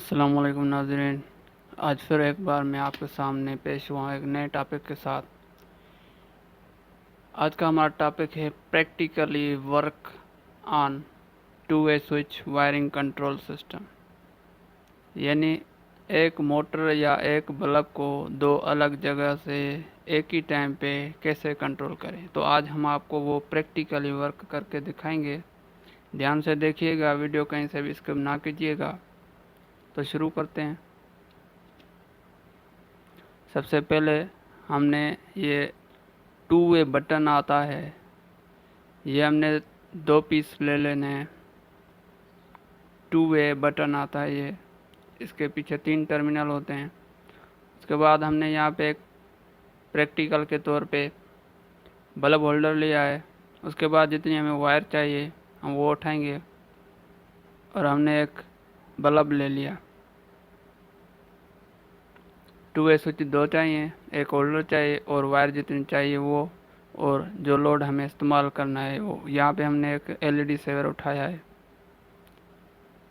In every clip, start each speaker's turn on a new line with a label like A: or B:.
A: अस्सलामुअलैकुम नाज़रीन। आज फिर एक बार मैं आपके सामने पेश हुआ हूँ एक नए टॉपिक के साथ। आज का हमारा टॉपिक है practically work on two way switch wiring control system, यानी एक मोटर या एक बल्ब को दो अलग जगह से एक ही टाइम पे कैसे कंट्रोल करें। तो आज हम आपको वो प्रैक्टिकली वर्क करके दिखाएंगे। ध्यान से देखिएगा, वीडियो कहीं से भी स्किप ना कीजिएगा। तो शुरू करते हैं। सबसे पहले हमने ये टू वे बटन आता है, ये हमने दो पीस ले लेने हैं। टू वे बटन आता है ये, इसके पीछे 3 टर्मिनल होते हैं। उसके बाद हमने यहाँ पे एक प्रैक्टिकल के तौर पे बल्ब होल्डर लिया है। उसके बाद जितनी हमें वायर चाहिए हम वो उठाएंगे और हमने एक बल्ब ले लिया। टू वे स्विच 2 चाहिए, एक होल्डर चाहिए और वायर जितनी चाहिए वो, और जो लोड हमें इस्तेमाल करना है वो। यहाँ पे हमने एक एलईडी सेवर उठाया है।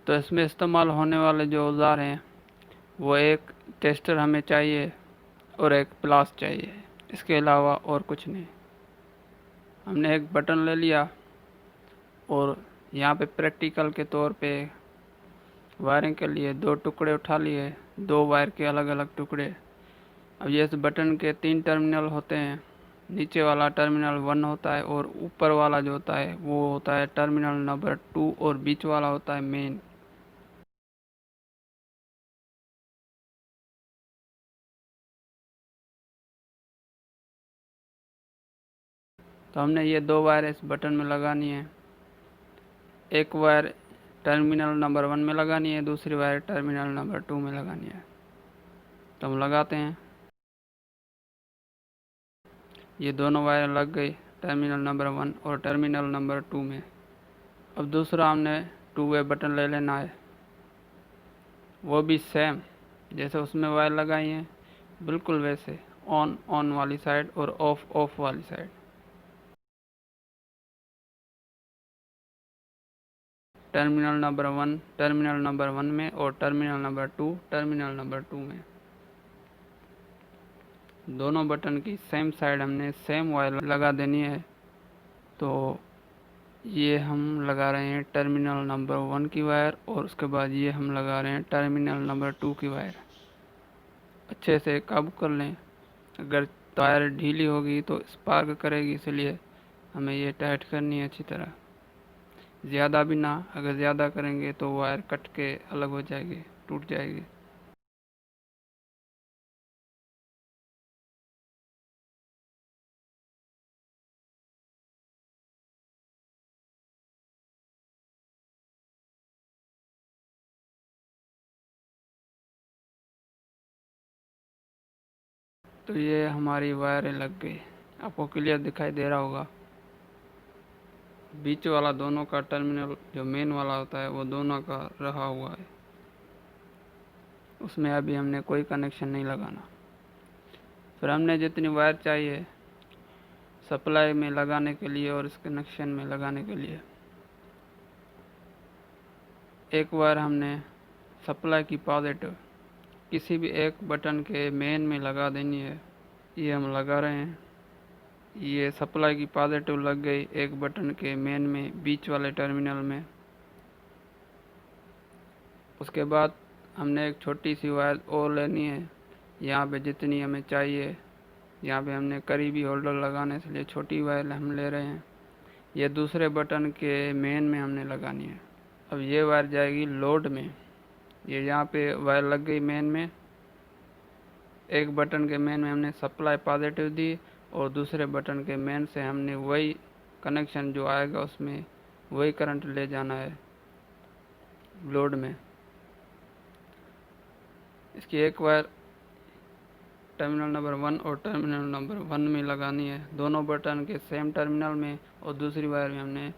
A: तो इसमें इस्तेमाल होने वाले जो औजार हैं वो एक टेस्टर हमें चाहिए और एक प्लास चाहिए, इसके अलावा और कुछ नहीं। हमने एक बटन ले लिया और यहाँ पे प्रैक्टिकल के तौर पे वायरिंग के लिए 2 टुकड़े उठा लिए, 2 वायर के अलग अलग टुकड़े। अब ये इस बटन के 3 टर्मिनल होते हैं। नीचे वाला टर्मिनल 1 होता है और ऊपर वाला जो होता है वो होता है टर्मिनल नंबर 2 और बीच वाला होता है मेन। तो हमने ये 2 वायर इस बटन में लगानी है। एक वायर टर्मिनल नंबर 1 में लगानी है, दूसरी वायर टर्मिनल नंबर 2 में लगानी है। तो हम लगाते हैं। ये दोनों वायर लग गई टर्मिनल नंबर 1 और टर्मिनल नंबर 2 में। अब दूसरा हमने टू वे बटन ले लेना है, वो भी सेम जैसे उसमें वायर लगाई है, बिल्कुल वैसे ऑन ऑन वाली साइड और ऑफ ऑफ वाली side. Terminal number 1 terminal number 1 में और टर्मिनल नंबर 2 टर्मिनल नंबर 2 में। दोनों बटन की सेम साइड हमने सेम वायर लगा देनी है। तो ये हम लगा रहे हैं टर्मिनल नंबर 1 की वायर और उसके बाद ये हम लगा रहे हैं टर्मिनल नंबर 2 की वायर। अच्छे से काबू कर लें, अगर तार ढीली होगी तो स्पार्क करेगी, इसलिए हमें ये टाइट करनी है अच्छी तरह। ज़्यादा भी ना, अगर ज़्यादा करेंगे तो वायर कट के अलग हो जाएगी, टूट जाएगी। तो ये हमारी वायरें लग गई, आपको क्लियर दिखाई दे रहा होगा। बीच वाला दोनों का टर्मिनल जो मेन वाला होता है वो दोनों का रहा हुआ है, उसमें अभी हमने कोई कनेक्शन नहीं लगाना। फिर हमने जितनी वायर चाहिए सप्लाई में लगाने के लिए और इस कनेक्शन में लगाने के लिए, एक वायर हमने सप्लाई की पॉजिटिव किसी भी एक बटन के मेन में लगा देनी है। ये हम लगा रहे हैं। ये सप्लाई की पॉजिटिव लग गई एक बटन के मेन में बीच वाले टर्मिनल में। उसके बाद हमने एक छोटी सी वायर और लेनी है, यहाँ पे जितनी हमें चाहिए। यहाँ पे हमने करीबी होल्डर लगाने के लिए छोटी वायर हम ले रहे हैं। ये दूसरे बटन के मेन में हमने लगानी है। अब ये वायर जाएगी लोड में। ये यहाँ पे वायर लग गई मेन में। एक बटन के मेन में हमने सप्लाई पॉजिटिव दी और दूसरे बटन के मेन से हमने वही कनेक्शन जो आएगा उसमें वही करंट ले जाना है लोड में। इसकी एक वायर टर्मिनल नंबर 1 और टर्मिनल नंबर 1 में लगानी है, दोनों बटन के सेम टर्मिनल में, और दूसरी वायर में हमने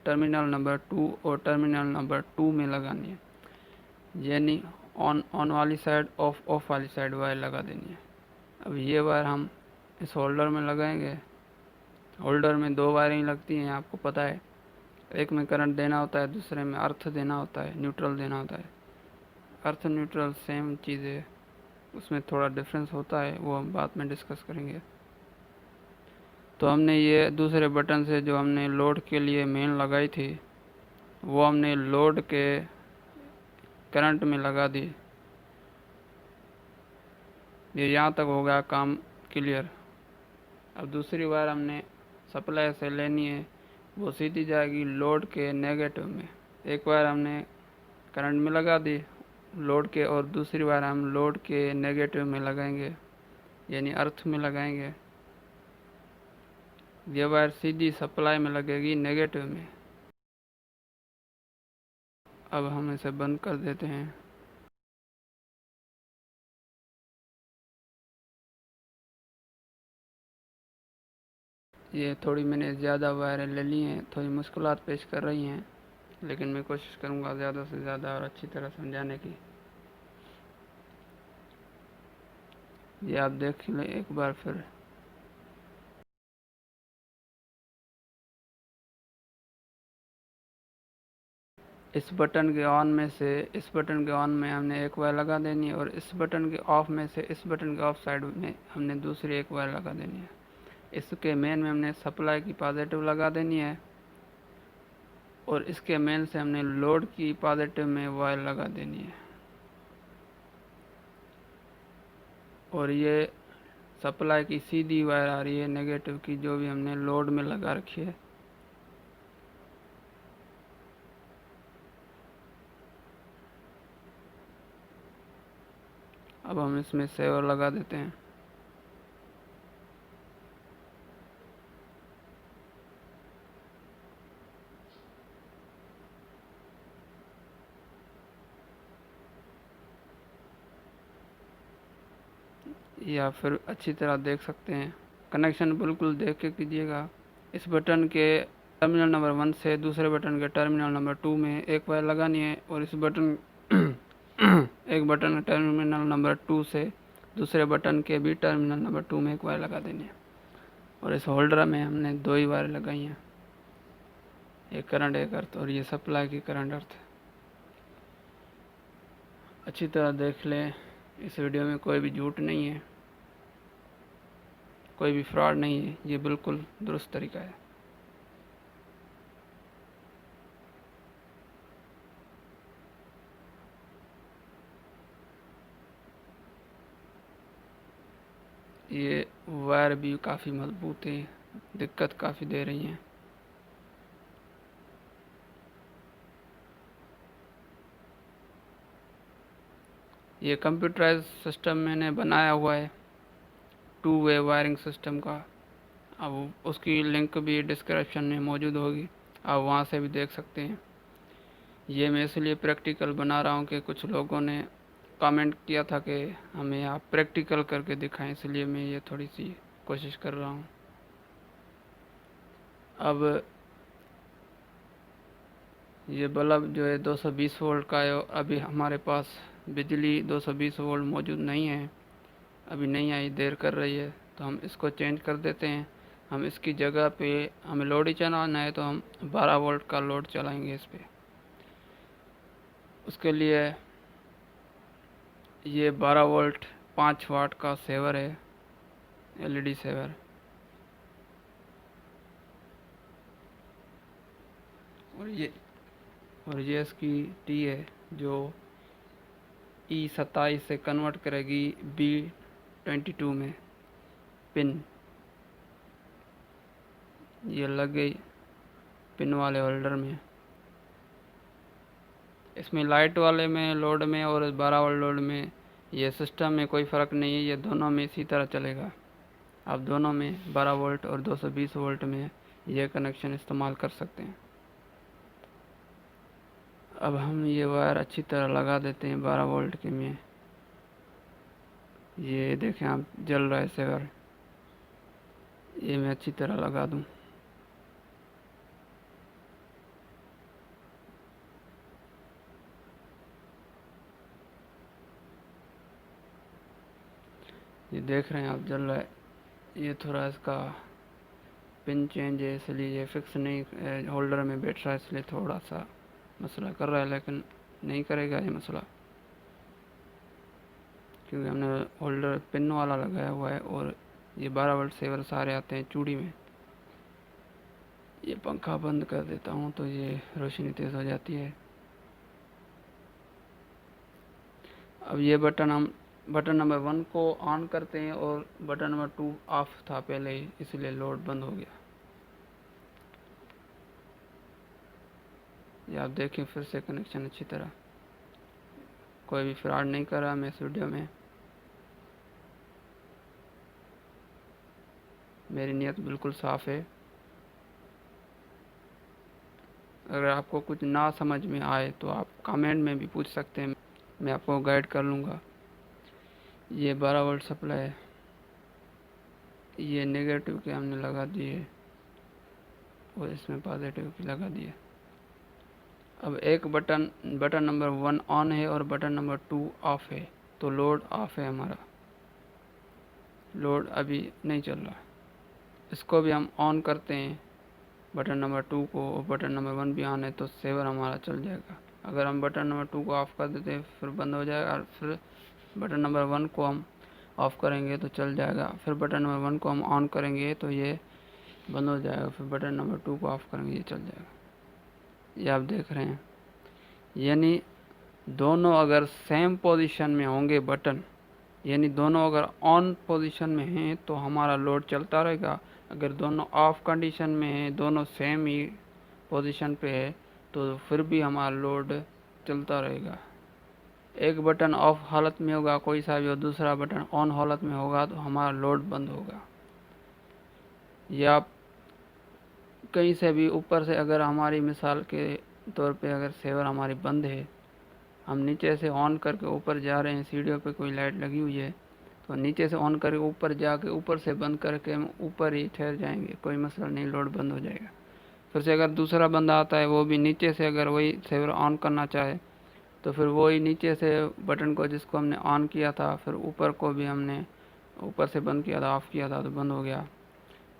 A: टर्मिनल नंबर 2 और टर्मिनल नंबर 2 में लगानी है, यानी ऑन ऑन वाली साइड ऑफ ऑफ वाली साइड वायर लगा देनी है। अब ये वायर हम इस होल्डर में लगाएंगे। होल्डर में 2 वायरिंग लगती हैं, आपको पता है। एक में करंट देना होता है, दूसरे में अर्थ देना होता है, न्यूट्रल देना होता है। अर्थ न्यूट्रल सेम चीज़ है, उसमें थोड़ा डिफरेंस होता है, वो हम बाद में डिस्कस करेंगे। तो हमने ये दूसरे बटन से जो हमने लोड के लिए मेन लगाई थी वो हमने लोड के करंट में लगा दी। ये यहाँ तक हो गया काम क्लियर। अब दूसरी बार हमने सप्लाई से लेनी है, वो सीधी जाएगी लोड के नेगेटिव में। एक बार हमने करंट में लगा दी लोड के, और दूसरी बार हम लोड के नेगेटिव में लगाएंगे, यानी अर्थ में लगाएंगे। ये वायर सीधी सप्लाई में लगेगी नेगेटिव में। अब हम इसे बंद कर देते हैं। ये थोड़ी मैंने ज़्यादा वायरें ले ली हैं, थोड़ी मुश्किलात पेश कर रही हैं, लेकिन मैं कोशिश करूँगा ज़्यादा से ज़्यादा और अच्छी तरह समझाने की। ये आप देख लें एक बार फिर। इस बटन के ऑन में से इस बटन के ऑन में हमने एक वायर लगा देनी है, और इस बटन के ऑफ में से इस बटन के ऑफ साइड में हमने दूसरी एक वायर लगा देनी है। इसके मेन में हमने सप्लाई की पॉजिटिव लगा देनी है, और इसके मेन से हमने लोड की पॉजिटिव में वायर लगा देनी है। और ये सप्लाई की सीधी वायर आ रही है नेगेटिव की, जो भी हमने लोड में लगा रखी है। अब हम इसमें सेवर लगा देते हैं। या फिर अच्छी तरह देख सकते हैं, कनेक्शन बिल्कुल देख के कीजिएगा। इस बटन के टर्मिनल नंबर 1 से दूसरे बटन के टर्मिनल नंबर 2 में एक वायर लगानी है, और इस बटन एक बटन के टर्मिनल नंबर 2 से दूसरे बटन के भी टर्मिनल नंबर 2 में एक वायर लगा देनी है। और इस होल्डर में हमने 2 ही वायर लगाई हैं, एक करंट एक अर्थ, और ये सप्लाई की करंट अर्थ। अच्छी तरह देख लें, इस वीडियो में कोई भी झूठ नहीं है, कोई भी फ्रॉड नहीं है, ये बिल्कुल दुरुस्त तरीका है। ये वायर भी काफ़ी मजबूत है, दिक्कत काफ़ी दे रही हैं। ये कंप्यूटराइज सिस्टम मैंने बनाया हुआ है, 2 वे वायरिंग सिस्टम का। अब उसकी लिंक भी डिस्क्रिप्शन में मौजूद होगी, आप वहाँ से भी देख सकते हैं। ये मैं इसलिए प्रैक्टिकल बना रहा हूँ कि कुछ लोगों ने कमेंट किया था कि हमें आप प्रैक्टिकल करके दिखाएं, इसलिए मैं ये थोड़ी सी कोशिश कर रहा हूँ। अब ये बल्ब जो है 220 वोल्ट का है, अभी हमारे पास बिजली 220 वोल्ट मौजूद नहीं है, अभी नहीं आई, देर कर रही है, तो हम इसको चेंज कर देते हैं। हम इसकी जगह पे हमें लोड ही चलाना है, तो हम 12 वोल्ट का लोड चलाएंगे इस पर। उसके लिए ये 12 वोल्ट 5 वाट का सेवर है, एलईडी सेवर। और ये इसकी टी है, जो E27 से कन्वर्ट करेगी B22 में पिन। ये लग गई पिन वाले होल्डर में। इसमें लाइट वाले में लोड में और 12 वोल्ट लोड में ये सिस्टम में कोई फ़र्क नहीं है, ये दोनों में इसी तरह चलेगा। आप दोनों में 12 वोल्ट और 220 वोल्ट में ये कनेक्शन इस्तेमाल कर सकते हैं। अब हम ये वायर अच्छी तरह लगा देते हैं 12 वोल्ट के में। ये देखें आप, जल रहा है सेवर, ये मैं अच्छी तरह लगा दूं। ये देख रहे हैं आप, जल रहा है। ये थोड़ा इसका पिन चेंज है, इसलिए ये फिक्स नहीं होल्डर में बैठ रहा है, इसलिए थोड़ा सा मसला कर रहा है, लेकिन नहीं करेगा ये मसला। क्योंकि हमने होल्डर पिन वाला लगाया हुआ है और ये 12 वोल्ट सेवर सारे आते हैं चूड़ी में। ये पंखा बंद कर देता हूँ तो ये रोशनी तेज़ हो जाती है। अब ये बटन नंबर 1 को ऑन करते हैं और बटन नंबर 2 ऑफ था पहले ही, इसलिए लोड बंद हो गया। ये आप देखें फिर से कनेक्शन अच्छी तरह, कोई भी फ्रॉड नहीं कर रहा मैं इस वीडियो में। मेरी नीयत बिल्कुल साफ़ है। अगर आपको कुछ ना समझ में आए तो आप कमेंट में भी पूछ सकते हैं, मैं आपको गाइड कर लूँगा। ये 12 वोल्ट सप्लाई है, ये नेगेटिव के हमने लगा दिए और इसमें पॉजिटिव की लगा दिए। अब एक बटन नंबर 1 ऑन है और बटन नंबर 2 ऑफ है, तो लोड ऑफ है हमारा, लोड अभी नहीं चल रहा। इसको भी हम ऑन करते हैं बटन नंबर 2 को, और बटन नंबर 1 भी ऑन है तो सेवर हमारा चल जाएगा। अगर हम बटन नंबर 2 को ऑफ़ कर देते हैं फिर बंद हो जाएगा, और फिर बटन नंबर 1 को हम ऑफ़ करेंगे तो चल जाएगा। फिर बटन नंबर 1 को हम ऑन करेंगे तो ये बंद हो जाएगा, फिर बटन नंबर 2 को ऑफ़ करेंगे ये चल जाएगा। ये आप देख रहे हैं, यानी दोनों अगर सेम पोजीशन में होंगे बटन, यानी दोनों अगर ऑन पोजीशन में हैं तो हमारा लोड चलता रहेगा। अगर दोनों ऑफ कंडीशन में हैं, दोनों सेम ही पोजीशन पे है, तो फिर भी हमारा लोड चलता रहेगा। एक बटन ऑफ हालत में होगा कोई सा भी और दूसरा बटन ऑन हालत में होगा तो हमारा लोड बंद होगा। या कहीं से भी ऊपर से, अगर हमारी मिसाल के तौर पे अगर सेवर हमारी बंद है, हम नीचे से ऑन करके ऊपर जा रहे हैं, सीढ़ियों पे कोई लाइट लगी हुई है तो नीचे से ऑन करके ऊपर जाके ऊपर से बंद करके हम ऊपर ही ठहर जाएंगे, कोई मसला नहीं, लोड बंद हो जाएगा। फिर से अगर दूसरा बंदा आता है वो भी नीचे से अगर वही सेवर ऑन करना चाहे तो फिर वही नीचे से बटन को जिसको हमने ऑन किया था फिर ऊपर को भी हमने ऊपर से बंद किया था, ऑफ़ किया था तो बंद हो गया।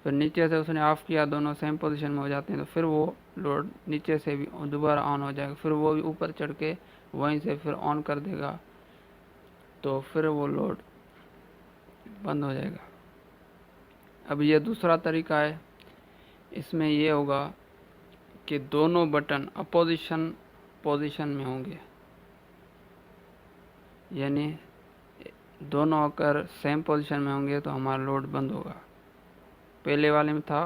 A: फिर नीचे से उसने ऑफ़ किया, दोनों सेम पोजीशन में हो जाते हैं तो फिर वो लोड नीचे से भी दोबारा ऑन हो जाएगा। फिर वो भी ऊपर चढ़ के वहीं से फिर ऑन कर देगा तो फिर वो लोड बंद हो जाएगा। अब ये दूसरा तरीका है, इसमें ये होगा कि दोनों बटन अपोजिशन पोजीशन में होंगे, यानी दोनों अगर सेम पोजीशन में होंगे तो हमारा लोड बंद होगा। पहले वाले में था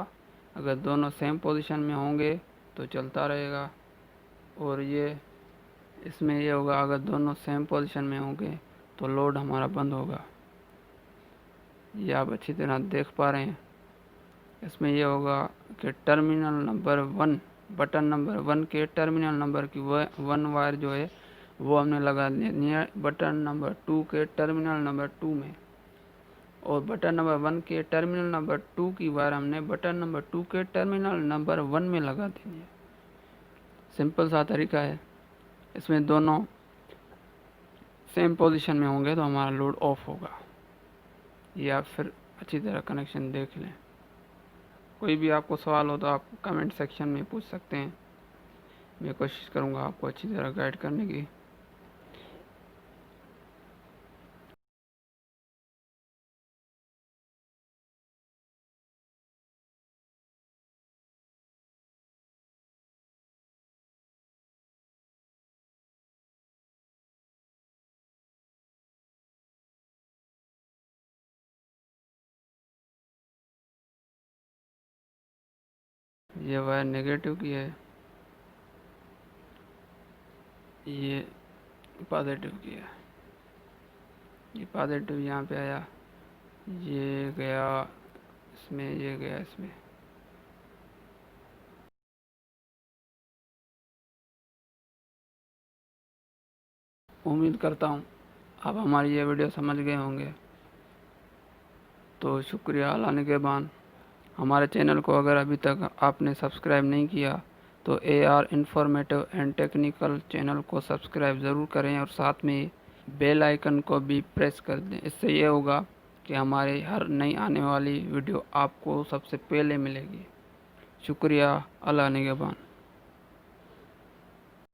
A: अगर दोनों सेम पोजीशन में होंगे तो चलता रहेगा, और ये इसमें ये होगा अगर दोनों सेम पोजीशन में होंगे तो लोड हमारा बंद होगा। ये आप अच्छी तरह देख पा रहे हैं। इसमें ये होगा कि टर्मिनल नंबर 1, बटन नंबर 1 के टर्मिनल नंबर की 1 वायर जो है वो हमने लगा दी है बटन नंबर 2 के टर्मिनल नंबर 2 में, और बटन नंबर 1 के टर्मिनल नंबर 2 की वायर हमने बटन नंबर 2 के टर्मिनल नंबर 1 में लगा देनी है। सिंपल सा तरीका है। इसमें दोनों सेम पोजीशन में होंगे तो हमारा लोड ऑफ होगा। ये आप फिर अच्छी तरह कनेक्शन देख लें। कोई भी आपको सवाल हो तो आप कमेंट सेक्शन में पूछ सकते हैं, मैं कोशिश करूँगा आपको अच्छी तरह गाइड करने की। ये वायर नेगेटिव की है, ये पॉजिटिव की है। ये पॉजिटिव यहाँ पे आया, ये गया इसमें, ये गया इसमें। उम्मीद करता हूँ आप हमारी ये वीडियो समझ गए होंगे। तो शुक्रिया अल्लाह निगहबान। हमारे चैनल को अगर अभी तक आपने सब्सक्राइब नहीं किया तो AR informative and technical channel को सब्सक्राइब ज़रूर करें और साथ में बेल आइकन को भी प्रेस कर दें। इससे ये होगा कि हमारे हर नई आने वाली वीडियो आपको सबसे पहले मिलेगी। शुक्रिया, अल्लाह निगहबान।